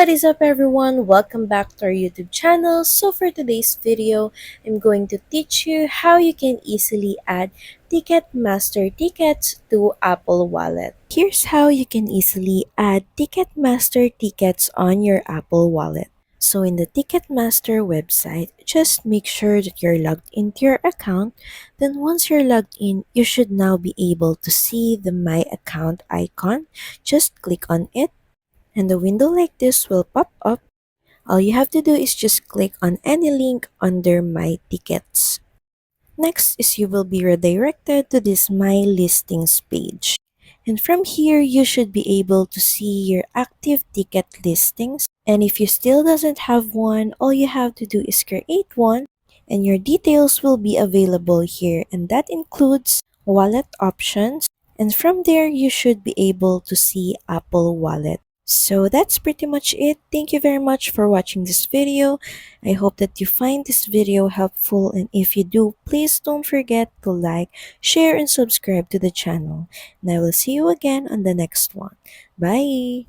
What is up everyone? Welcome back to our YouTube channel. So for today's video, I'm going to teach you how you can easily add Ticketmaster tickets to Apple Wallet. Here's how you can easily add Ticketmaster tickets on your Apple Wallet. So in the Ticketmaster website, just make sure that you're logged into your account. Then once you're logged in, you should now be able to see the My Account icon. Just click on it and a window like this will pop up. All you have to do is just click on any link under My Tickets. Next is you will be redirected to this My Listings page. And from here, you should be able to see your active ticket listings. And if you still doesn't have one, all you have to do is create one and your details will be available here. And that includes wallet options. And from there, you should be able to see Apple Wallet. So that's pretty much it. Thank you very much for watching this video. I hope that you find this video helpful, and if you do, please don't forget to like, share, and subscribe to the channel. And I will see you again on the next one. Bye!